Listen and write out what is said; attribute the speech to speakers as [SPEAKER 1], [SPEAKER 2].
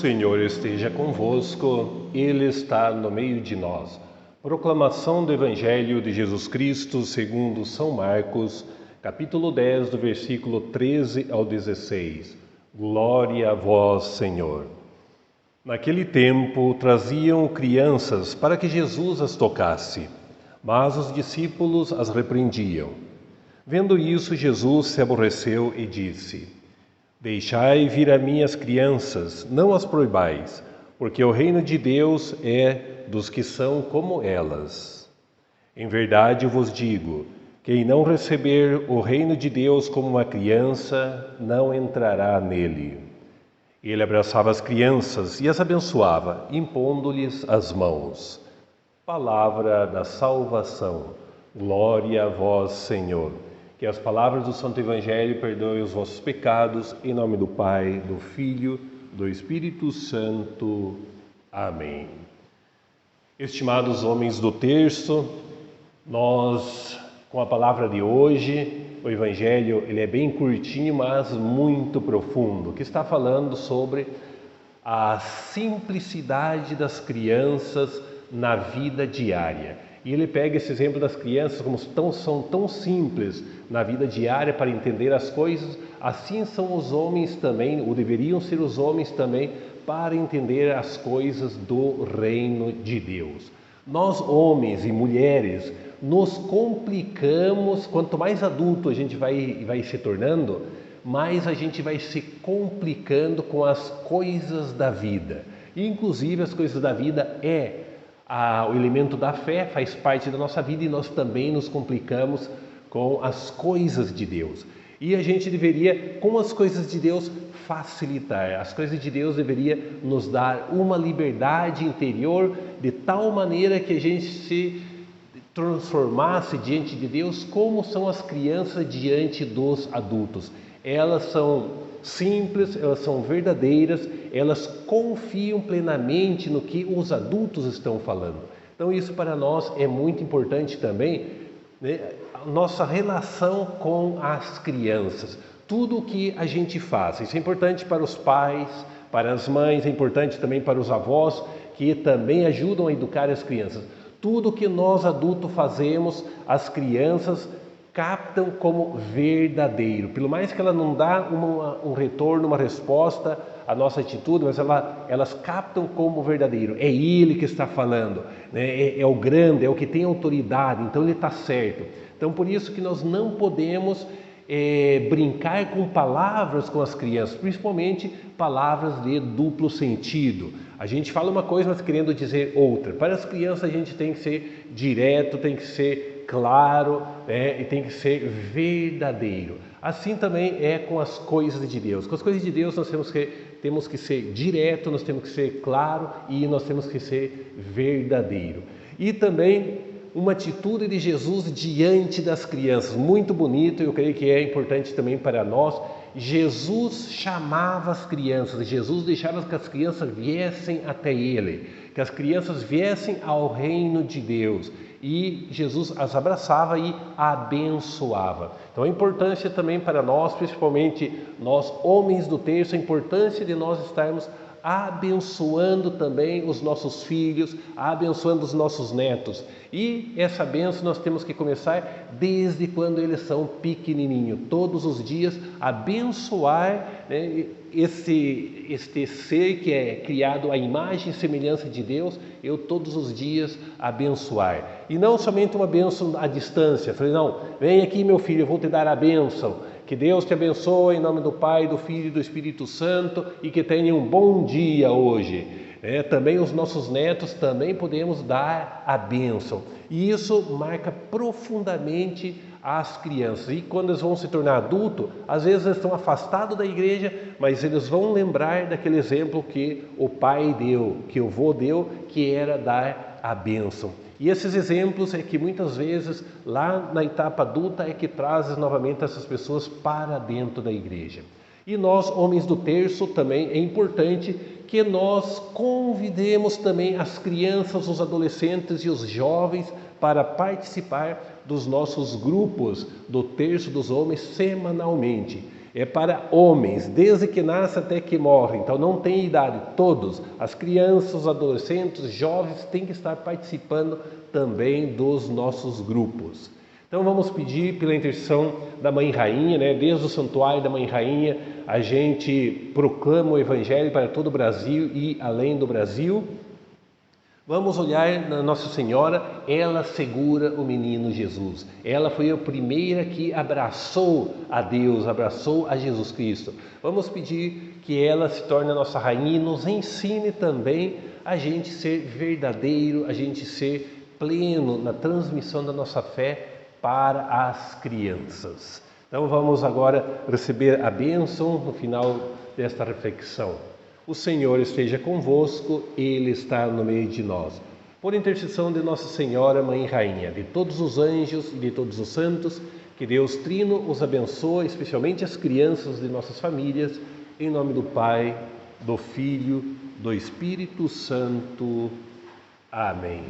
[SPEAKER 1] Senhor esteja convosco, Ele está no meio de nós. Proclamação do Evangelho de Jesus Cristo segundo São Marcos, capítulo 10, do versículo 13 ao 16. Glória a vós, Senhor. Naquele tempo traziam crianças para que Jesus as tocasse, mas os discípulos as repreendiam. Vendo isso, Jesus se aborreceu e disse: Deixai vir a mim as crianças, não as proibais, porque o reino de Deus é dos que são como elas. Em verdade vos digo, quem não receber o reino de Deus como uma criança, não entrará nele. Ele abraçava as crianças e as abençoava, impondo-lhes as mãos. Palavra da salvação. Glória a vós, Senhor. Que as palavras do Santo Evangelho perdoem os vossos pecados, em nome do Pai, do Filho, do Espírito Santo. Amém. Estimados homens do terço, nós, com a palavra de hoje, o Evangelho ele é bem curtinho, mas muito profundo, que está falando sobre a simplicidade das crianças na vida diária. E ele pega esse exemplo das crianças como são tão simples na vida diária para entender as coisas, assim são os homens também, ou deveriam ser os homens também, para entender as coisas do reino de Deus. Nós, homens e mulheres, nos complicamos, quanto mais adulto a gente vai se tornando, mais a gente vai se complicando com as coisas da vida. E, inclusive, as coisas da vida o elemento da fé, faz parte da nossa vida e nós também nos complicamos com as coisas de Deus. E a gente deveria, com as coisas de Deus, facilitar. As coisas de Deus deveriam nos dar uma liberdade interior de tal maneira que a gente se transformasse diante de Deus como são as crianças diante dos adultos. Elas são simples, elas são verdadeiras, elas confiam plenamente no que os adultos estão falando. Então isso para nós é muito importante também, né? A nossa relação com as crianças, tudo o que a gente faz, isso é importante para os pais, para as mães, é importante também para os avós, que também ajudam a educar as crianças. Tudo que nós adultos fazemos, as crianças captam como verdadeiro. Pelo mais que ela não dá um retorno, uma resposta à nossa atitude, mas elas captam como verdadeiro. É ele que está falando, né? É o grande, é o que tem autoridade, então ele está certo. Então por isso que nós não podemos brincar com palavras com as crianças, principalmente palavras de duplo sentido. A gente fala uma coisa, mas querendo dizer outra. Para as crianças a gente tem que ser direto, tem que ser claro, e tem que ser verdadeiro. Assim também é com as coisas de Deus. Com as coisas de Deus nós temos que ser direto, nós temos que ser claro e nós temos que ser verdadeiro. E também uma atitude de Jesus diante das crianças, muito bonito, eu creio que é importante também para nós. Jesus chamava as crianças, Jesus deixava que as crianças viessem até Ele, que as crianças viessem ao reino de Deus. E Jesus as abraçava e abençoava. Então a importância também para nós, principalmente nós homens do terço, a importância de nós estarmos abençoando também os nossos filhos, abençoando os nossos netos. E essa bênção nós temos que começar desde quando eles são pequenininhos. Todos os dias abençoar, né, este ser que é criado à imagem e semelhança de Deus, eu todos os dias abençoar. E não somente uma bênção à distância. Falei, não, vem aqui meu filho, eu vou te dar a bênção. Que Deus te abençoe em nome do Pai, do Filho e do Espírito Santo e que tenha um bom dia hoje. Também os nossos netos também podemos dar a bênção. E isso marca profundamente as crianças. E quando eles vão se tornar adultos, às vezes eles estão afastados da igreja, mas eles vão lembrar daquele exemplo que o pai deu, que o avô deu, que era dar a bênção. E esses exemplos é que muitas vezes lá na etapa adulta é que trazem novamente essas pessoas para dentro da igreja. E nós, homens do terço, também é importante que nós convidemos também as crianças, os adolescentes e os jovens para participar dos nossos grupos do terço dos homens semanalmente. É para homens, desde que nasce até que morre. Então não tem idade. Todos, as crianças, os adolescentes, os jovens, têm que estar participando também dos nossos grupos. Então vamos pedir pela intercessão da Mãe Rainha, né? Desde o Santuário da Mãe Rainha, a gente proclama o Evangelho para todo o Brasil e além do Brasil. Vamos olhar na Nossa Senhora, ela segura o menino Jesus. Ela foi a primeira que abraçou a Deus, abraçou a Jesus Cristo. Vamos pedir que ela se torne a nossa rainha e nos ensine também a gente ser verdadeiro, a gente ser pleno na transmissão da nossa fé para as crianças. Então vamos agora receber a bênção no final desta reflexão. O Senhor esteja convosco, Ele está no meio de nós. Por intercessão de Nossa Senhora, Mãe Rainha, de todos os anjos e de todos os santos, que Deus Trino os abençoe, especialmente as crianças de nossas famílias, em nome do Pai, do Filho, do Espírito Santo. Amém.